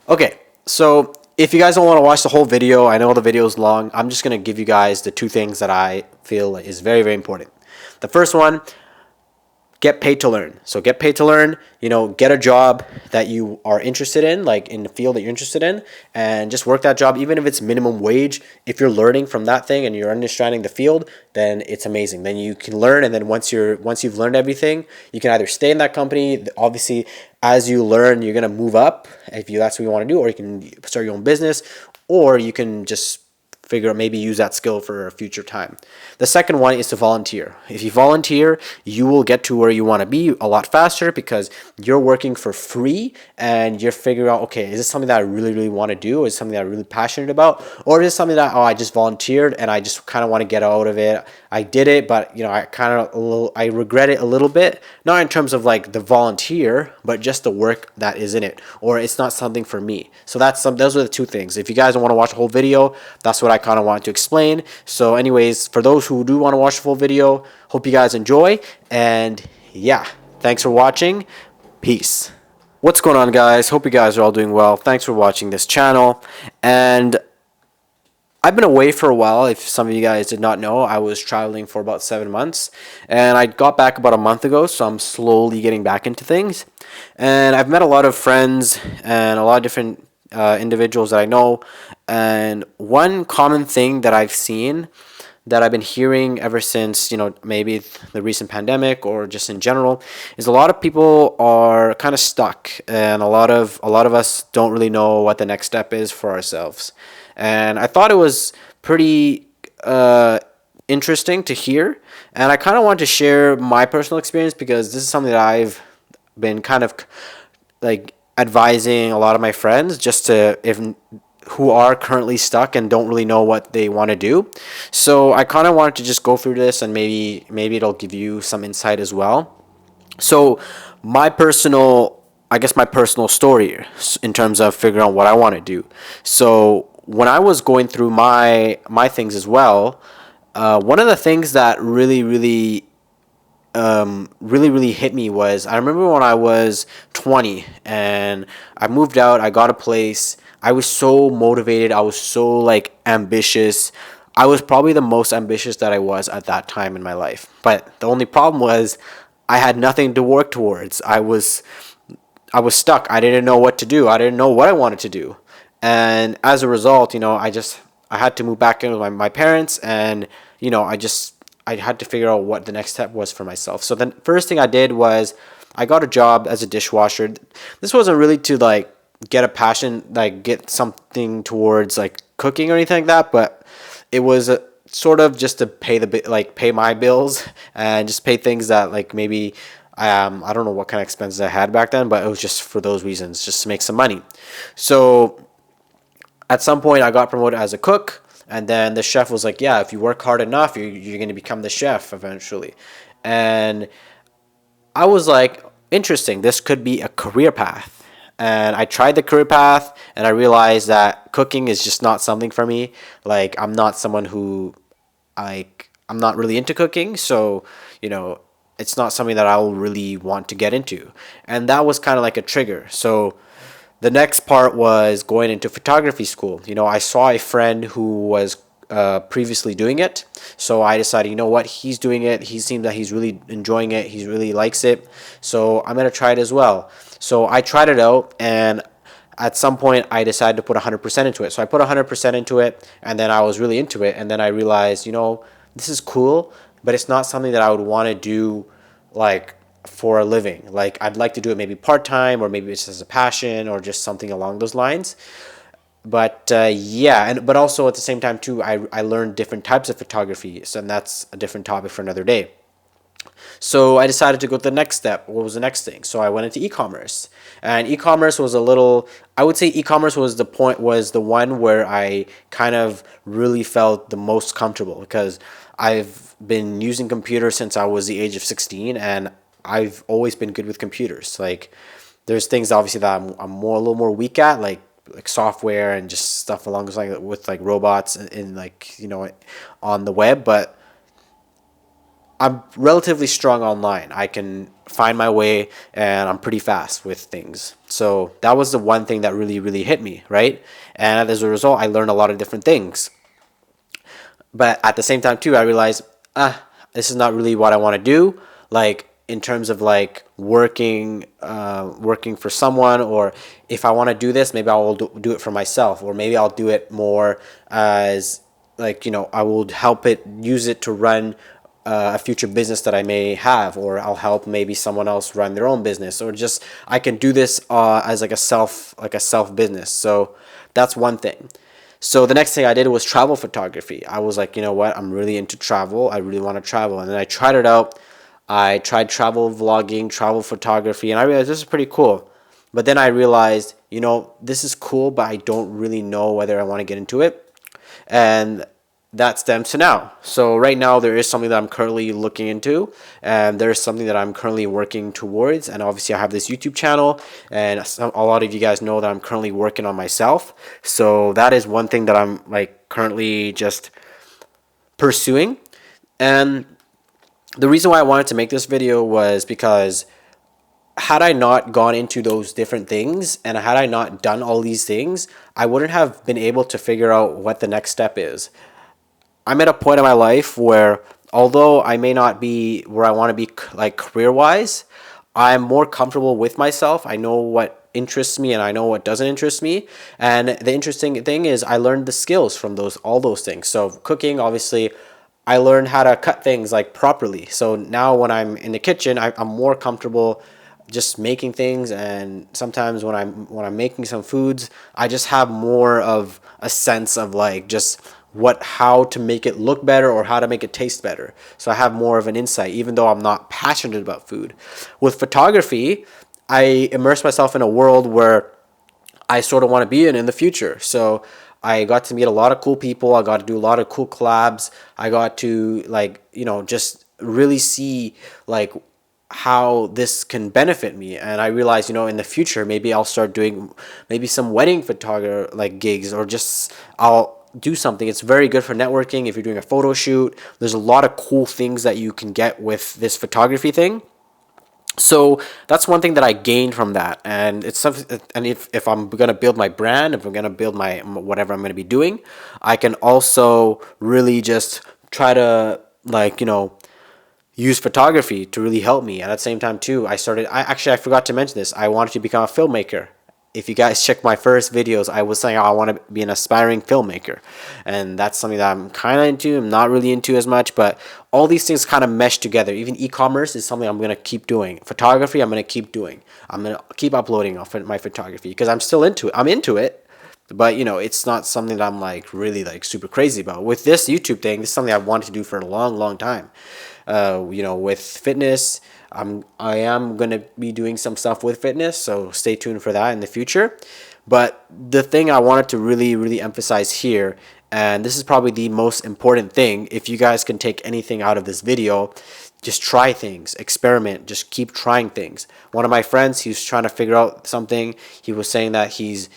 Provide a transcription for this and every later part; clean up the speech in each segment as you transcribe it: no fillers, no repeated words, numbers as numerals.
Okay, so if you guys don't want to watch the whole video, I know the video is long. I'm just gonna give you guys the two things that I feel is very, very important. The first one, get paid to learn. So get paid to learn, get a job that you are interested in, like in the field that you're interested in, and just work that job, even if it's minimum wage. If you're learning from that thing and you're understanding the field, then it's amazing. Then you can learn, and then once you've learned everything, you can either stay in that company. Obviously, as you learn, you're gonna move up if that's what you want to do, or you can start your own business, or you can just figure out, maybe use that skill for a future time. The second one is to volunteer. If you volunteer, you will get to where you want to be a lot faster because you're working for free and you're figuring out, okay, is this something that I really, really want to do? Is it something that I'm really passionate about? Or is it something that, I just volunteered and I just kind of want to get out of it? I did it, but I regret it a little bit, not in terms of like the volunteer, but just the work that is in it, or it's not something for me. So those are the two things. If you guys don't want to watch the whole video, that's what I kind of wanted to explain. So anyways, for those who do want to watch the full video, hope you guys enjoy, and yeah, thanks for watching. Peace. What's going on, guys? Hope you guys are all doing well. Thanks for watching this channel. And I've been away for a while. If some of you guys did not know, I was traveling for about 7 months, and I got back about a month ago, so I'm slowly getting back into things. And I've met a lot of friends and a lot of different individuals that I know, and one common thing that I've seen, that I've been hearing ever since, maybe the recent pandemic or just in general, is a lot of people are kind of stuck, and a lot of us don't really know what the next step is for ourselves. And I thought it was pretty interesting to hear, and I kind of want to share my personal experience because this is something that I've been kind of like advising a lot of my friends, just to, if who are currently stuck and don't really know what they want to do. So I kind of wanted to just go through this, and maybe it'll give you some insight as well. So my personal story in terms of figuring out what I want to do. So when I was going through my things as well, one of the things that really hit me was, I remember when I was 20 and I moved out, I got a place. I was so motivated. I was so like ambitious. I was probably the most ambitious that I was at that time in my life. But the only problem was I had nothing to work towards. I was stuck. I didn't know what to do. I didn't know what I wanted to do. And as a result, I had to move back in with my parents, and I had to figure out what the next step was for myself. So the first thing I did was I got a job as a dishwasher. This wasn't really to like get a passion, like get something towards like cooking or anything like that, but it was sort of just to pay my bills and just pay things that like maybe I don't know what kind of expenses I had back then, but it was just for those reasons, just to make some money. So at some point I got promoted as a cook, and then the chef was like, yeah, if you work hard enough, you're going to become the chef eventually. And I was like, interesting, this could be a career path. And I tried the career path, and I realized that cooking is just not something for me. Like, I'm not someone who, I'm not really into cooking, so, it's not something that I'll really want to get into. And that was kind of like a trigger. So the next part was going into photography school. I saw a friend who was previously doing it, so I decided, what, he's doing it. He seems that he's really enjoying it. He really likes it, so I'm gonna try it as well. So I tried it out, and at some point I decided to put 100% into it. So I put 100% into it, and then I was really into it, and then I realized, this is cool, but it's not something that I would want to do like for a living. Like, I'd like to do it maybe part-time, or maybe it's just a passion, or just something along those lines. But yeah, but also at the same time too, I learned different types of photography, so, and that's a different topic for another day. So I decided to go to the next step. What was the next thing? So I went into e-commerce, and e-commerce was I would say e-commerce was the one where I kind of really felt the most comfortable, because I've been using computers since I was the age of 16, and I've always been good with computers. Like, there's things obviously that I'm a little more weak at, like software and just stuff along those lines with like robots and like on the web. But I'm relatively strong online. I can find my way and I'm pretty fast with things. So that was the one thing that really, really hit me, right? And as a result, I learned a lot of different things. But at the same time, too, I realized, this is not really what I want to do. Like in terms of like working for someone, or if I want to do this, maybe I will do it for myself, or maybe I'll do it more as like, I will help it, use it to run a future business that I may have, or I'll help maybe someone else run their own business, or just I can do this as like a self business. So that's one thing. So the next thing I did was travel photography. I was like, you know what? I'm really into travel. I really want to travel. And then I tried it out. I tried travel vlogging, travel photography, and I realized this is pretty cool. But then I realized, this is cool, but I don't really know whether I want to get into it. And that stems to now. So right now there is something that I'm currently looking into, and there's something that I'm currently working towards. And obviously I have this YouTube channel, and a lot of you guys know that I'm currently working on myself. So that is one thing that I'm like currently just pursuing. And the reason why I wanted to make this video was because had I not gone into those different things and had I not done all these things, I wouldn't have been able to figure out what the next step is. I'm at a point in my life where, although I may not be where I want to be like career wise, I'm more comfortable with myself. I know what interests me and I know what doesn't interest me. And the interesting thing is I learned the skills from all those things. So cooking, obviously, I learned how to cut things like properly. So now when I'm in the kitchen, I'm more comfortable just making things. And sometimes when I'm making some foods, I just have more of a sense of like just how to make it look better or how to make it taste better. So I have more of an insight, even though I'm not passionate about food. With photography, I immerse myself in a world where I sort of want to be in the future. So I got to meet a lot of cool people. I got to do a lot of cool collabs. I got to like, just really see like how this can benefit me. And I realized, in the future, maybe I'll start doing maybe some wedding photographer like gigs, or just I'll do something. It's very good for networking. If you're doing a photo shoot, there's a lot of cool things that you can get with this photography thing. So that's one thing that I gained from that. And it's something, and if I'm going to build my brand, if I'm going to build my whatever I'm going to be doing, I can also really just try to like, use photography to really help me. And at the same time too, I forgot to mention this. I wanted to become a filmmaker. If you guys check my first videos, I was saying, I want to be an aspiring filmmaker. And that's something that I'm kind of into. I'm not really into as much, but all these things kind of mesh together. Even e-commerce is something I'm going to keep doing. Photography, I'm going to keep doing. I'm going to keep uploading off my photography because I'm still into it. I'm into it. But it's not something that I'm like really like super crazy about. With this YouTube thing, this is something I've wanted to do for a long, long time. With fitness, I am gonna be doing some stuff with fitness, so stay tuned for that in the future. But the thing I wanted to really, really emphasize here, and this is probably the most important thing, if you guys can take anything out of this video, just try things, experiment, just keep trying things. One of my friends, he was trying to figure out something. He was saying that he's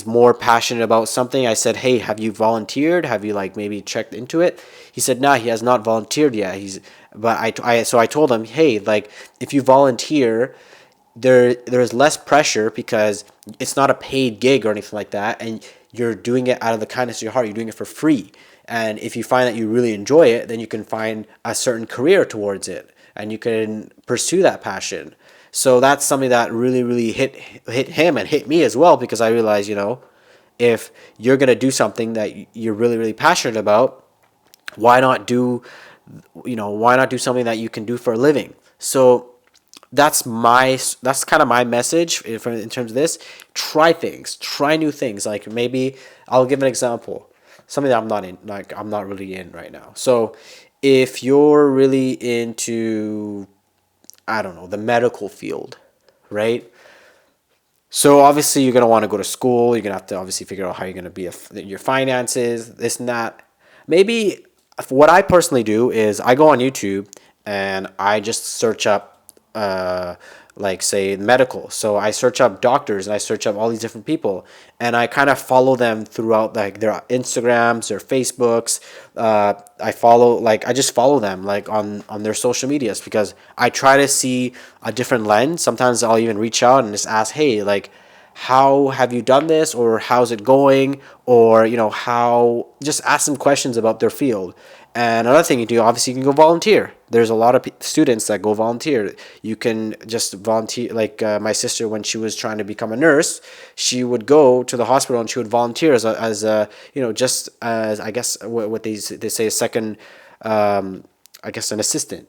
more passionate about something. I said, hey, have you volunteered? Have you like maybe checked into it? He said, nah, he has not volunteered yet. So I told him, hey, like if you volunteer, there's less pressure because it's not a paid gig or anything like that, and you're doing it out of the kindness of your heart. You're doing it for free. And if you find that you really enjoy it, then you can find a certain career towards it and you can pursue that passion. So that's something that really, really hit him and hit me as well, because I realized, if you're going to do something that you're really, really passionate about, why not do something that you can do for a living? So that's kind of my message in terms of this. Try things, try new things. Like maybe I'll give an example, something that I'm not really in right now. So if you're really into, I don't know, the medical field, right? So obviously you're going to want to go to school. You're going to have to obviously figure out how you're going to be your finances, this and that. Maybe what I personally do is I go on YouTube and I just search up like say medical. So I search up doctors and I search up all these different people, and I kind of follow them throughout like their Instagrams, their Facebooks. I just follow them like on their social medias, because I try to see a different lens. Sometimes I'll even reach out and just ask, hey, like, how have you done this, or how's it going, or how, just ask them questions about their field. And another thing you do, obviously, you can go volunteer. There's a lot of students that go volunteer. You can just volunteer, like my sister, when she was trying to become a nurse, she would go to the hospital and she would volunteer as a just as, I guess, what they say, a second, I guess, an assistant,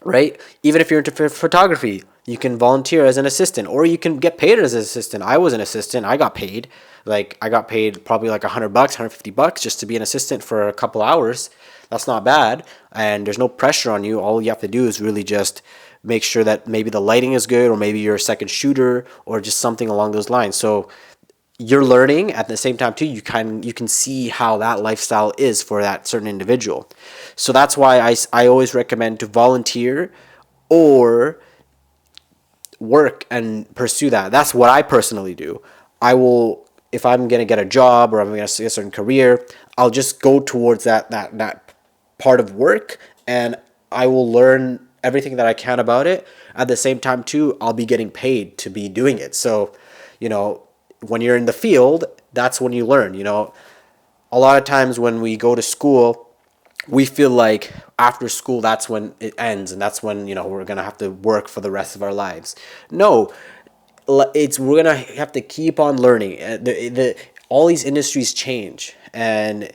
right? Even if you're into photography, you can volunteer as an assistant, or you can get paid as an assistant. I was an assistant. I got paid. Like, I got paid probably like $100, $150 just to be an assistant for a couple hours. That's not bad. And there's no pressure on you. All you have to do is really just make sure that maybe the lighting is good, or maybe you're a second shooter, or just something along those lines. So you're learning at the same time too. You can see how that lifestyle is for that certain individual. So that's why I always recommend to volunteer or work and pursue that. That's what I personally do. I will, if I'm gonna get a job or I'm gonna see a certain career, I'll just go towards that part of work, and I will learn everything that I can about it. At the same time too, I'll be getting paid to be doing it. So, when you're in the field, that's when you learn. A lot of times when we go to school, we feel like after school, that's when it ends, and that's when we're gonna have to work for the rest of our lives. No, we're gonna have to keep on learning. All these industries change, and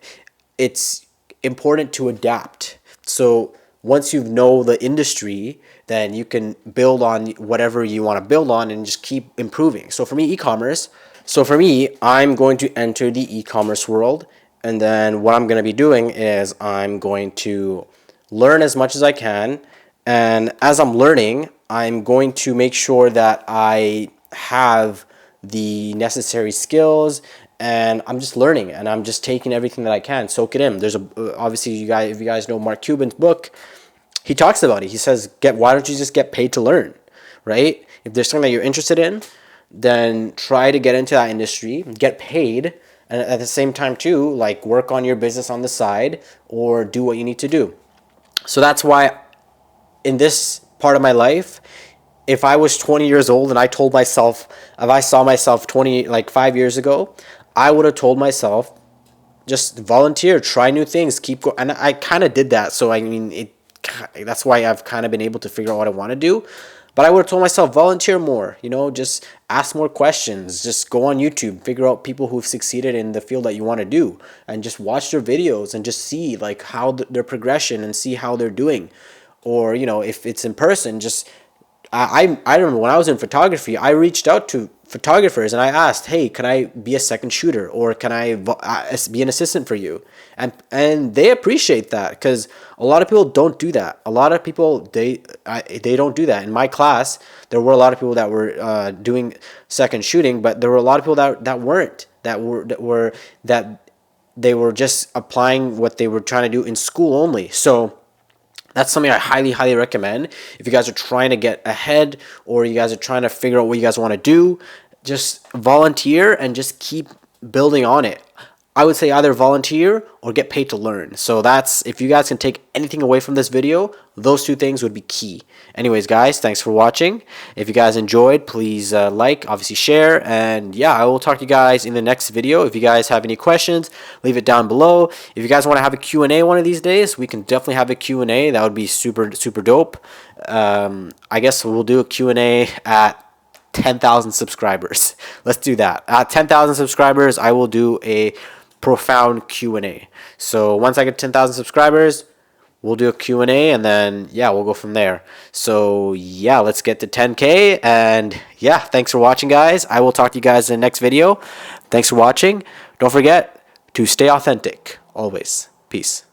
it's important to adapt. So once you know the industry, then you can build on whatever you want to build on and just keep improving. So for me, e-commerce. So for me, I'm going to enter the e-commerce world, and then what I'm going to be doing is I'm going to learn as much as I can, and as I'm learning, I'm going to make sure that I have the necessary skills, and I'm just learning, and I'm just taking everything that I can, soak it in. There's obviously, if you guys know Mark Cuban's book, he talks about it. He says, why don't you just get paid to learn, right? If there's something that you're interested in, then try to get into that industry, get paid, and at the same time too, like, work on your business on the side, or do what you need to do. So that's why in this part of my life, if I was 20 years old and if I saw myself 5 years ago, I would have told myself, just volunteer, try new things, keep going. And I kind of did that. So I mean, that's why I've kind of been able to figure out what I want to do. But I would have told myself, volunteer more, just ask more questions, just go on YouTube, figure out people who've succeeded in the field that you want to do, and just watch their videos and just see like how their progression, and see how they're doing. Or, if it's in person, just, I remember when I was in photography, I reached out to photographers and I asked, hey, can I be a second shooter, or can I be an assistant for you? And they appreciate that, because a lot of people don't do that. A lot of people, they don't do that. In my class, there were a lot of people that were doing second shooting, but there were a lot of people that weren't, that they were just applying what they were trying to do in school only. So that's something I highly, highly recommend. If you guys are trying to get ahead, or you guys are trying to figure out what you guys want to do, just volunteer and just keep building on it. I would say either volunteer or get paid to learn. So if you guys can take anything away from this video, those two things would be key. Anyways, guys, thanks for watching. If you guys enjoyed, please obviously share, and yeah, I will talk to you guys in the next video. If you guys have any questions, leave it down below. If you guys want to have a Q&A one of these days, we can definitely have a Q&A. That would be super, super dope. I guess we'll do a Q&A at 10,000 subscribers. Let's do that. At 10,000 subscribers, I will do a profound Q&A. So once I get 10,000 subscribers, we'll do a Q&A, and then yeah, we'll go from there. So yeah, let's get to 10K, and yeah, thanks for watching, guys. I will talk to you guys in the next video. Thanks for watching. Don't forget to stay authentic always. Peace.